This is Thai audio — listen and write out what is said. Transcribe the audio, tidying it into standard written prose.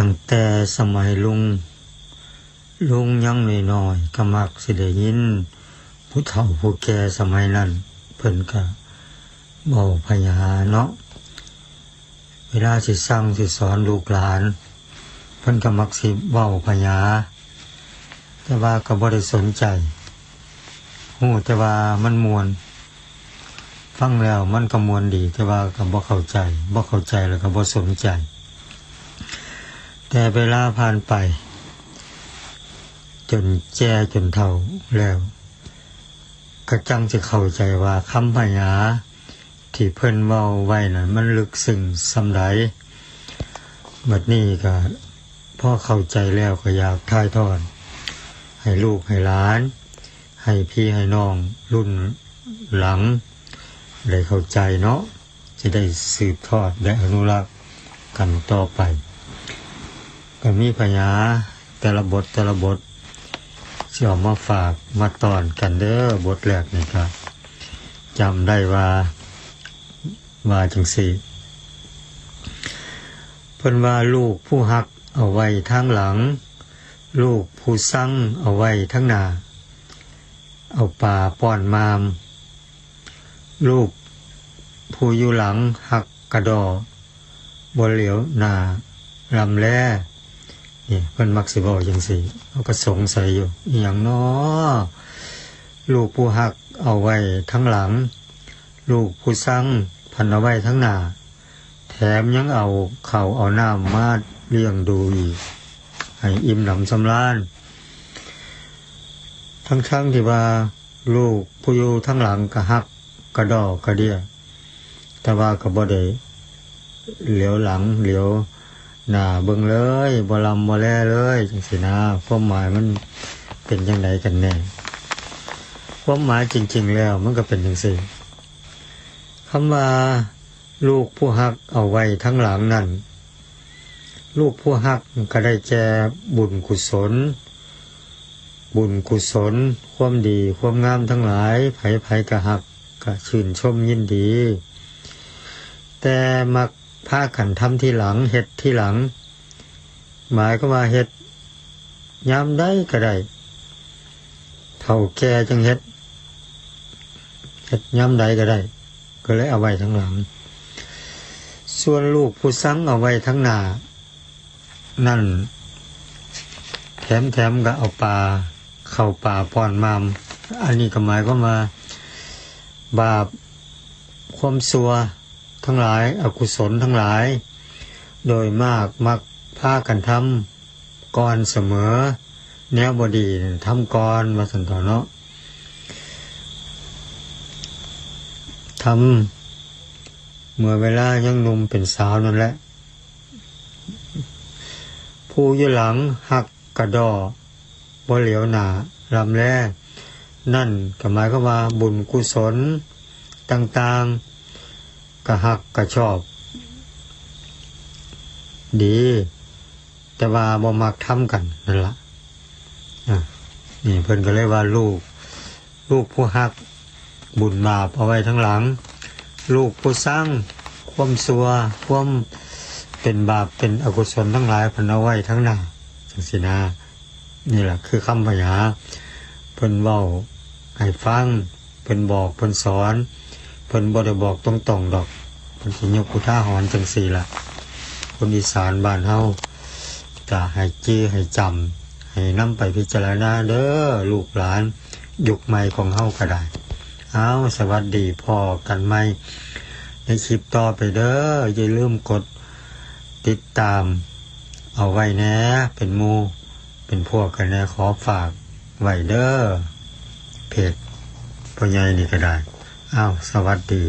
ตั้งแต่สมัยลุงยังน้อยๆก็มักสิได้ยินผู้เฒ่าผู้แก่สมัยนั้นเพิ่นก็เว้าพญาเนาะเวลาสิสั่งสิสอนลูกหลานเพิ่นก็มักสิเว้าพญาแต่ว่าก็บ่ได้สนใจฮู้แต่ว่ามันม่วนฟังแล้วมันก็ม่วนดีแต่ว่าก็บ่เข้าใจแล้วก็บ่สนใจแต่เวลาผ่านไปจนแก่จนเฒ่าแล้วก็จังสิเข้าใจว่าคำพญาที่เพิ่นเว้าไว้น่ะมันลึกซึ้งส่ำใดบัดนี้ก็พอเข้าใจแล้วก็อยากถ่ายทอดให้ลูกให้หลานให้พี่ให้น้องรุ่นหลังได้เข้าใจเนาะจะได้สืบทอดและอนุรักษ์กันต่อไปก็มีพญาแต่ละบทสิเอามาฝากมาตอนกันเด้อบทแรกนี่ครับจำได้ว่าจังซี่เพิ่นว่าลูกผู้ฮักเอาไว้ทางหลังลูกผู้สั่งเอาไว้ทางหน้าเอาป่าป้อนมามลูกผู้อยู่หลังหักกระดอบ่เหลียวหน้าลำแลนี่เพิ่นมักสิเว้าจังซี่เขาก็สงสัยอยู่อีหยังน้อลูกผู้ฮักเอาไว้ทั้งหลังลูกผู้สั่งพันเอาไว้ทั้งหน้าแถมยังเอาข้าวเอาน้ำมาเลี้ยงดูอีกให้อิ่มหนำสำราญทั้งที่ว่าลูกผู้อยู่ทั้งหลังก็ฮักกระดอกกระเดียแต่ว่าก็บ่ได้เหลียวหลังเหลียวหน้าเบิ่งเลยบ่ลำบ่แลเลยจังซี่นะความหมายมันเป็นจังไดกันแน่ความหมายจริงๆแล้วมันก็เป็นจังซี่คำว่าลูกผู้ฮักเอาไว้ทั้งหลังนั่นลูกผู้ฮักก็ได้แก่บุญกุศลความดีความงามทั้งหลายไผก็ฮักก็ชื่นชมยินดีแต่มักพากันทำที่หลังเฮ็ดที่หลังหมายก็ว่าเฮ็ดยามใดก็ได้เฒ่าแก่จังเฮ็ดยามใดก็ได้ก็เลยเอาไว้ทั้งหลังส่วนลูกผู้สั่งเอาไว้ทั้งหน้านั่นแถมก็เอาปลาเข้าป่าป้อนมามอันนี้ก็หมายความว่าบาปความชั่วทั้งหลายอกุศลทั้งหลายโดยมากมักพากันทำก่อนเสมอแนวบ่ดีทำก่อนว่าซั่นเถาะเนาะทำเมื่อเวลายังหนุ่มเป็นสาวนั่นแหละผู้อยู่หลังหักกระดอบ่เหลียวหน้าลำแลนั่นก็หมายความว่าบุญกุศลต่างๆก็ฮักก็ชอบดีแต่ว่าบ่มักทำกันนั่นล่ะนี่เพิ่นก็เลยว่าลูกผู้ฮักบุญบาปเอาไว้ทั้งหลังลูกผู้สร้างความชั่วความเป็นบาปเป็นอกุศลทั้งหลายเพิ่นเอาไว้ทั้งหน้าจังซี่นะนี่แหละคือคำพญาเพิ่นเว้าให้ฟังเพิ่นบอกเพิ่นสอนเพิ่นบ่ได้บอกตรงๆดอกเพิ่นสิยกอุทาหรณ์จังซี่ล่ะคนอีสานบ้านเฮาจะให้จี้ให้จำให้นำไปพิจารณาเด้อลูกหลานยุคใหม่ของเฮาก็ได้สวัสดีพ่อกันใหม่ในคลิปต่อไปเด้ออย่าลืมกดติดตามเอาไว้แน่เป็นหมู่เป็นพวกกันแน่ขอฝากไว้เด้อเพจพ่อใหญ่นี่ก็ได้สวัสดี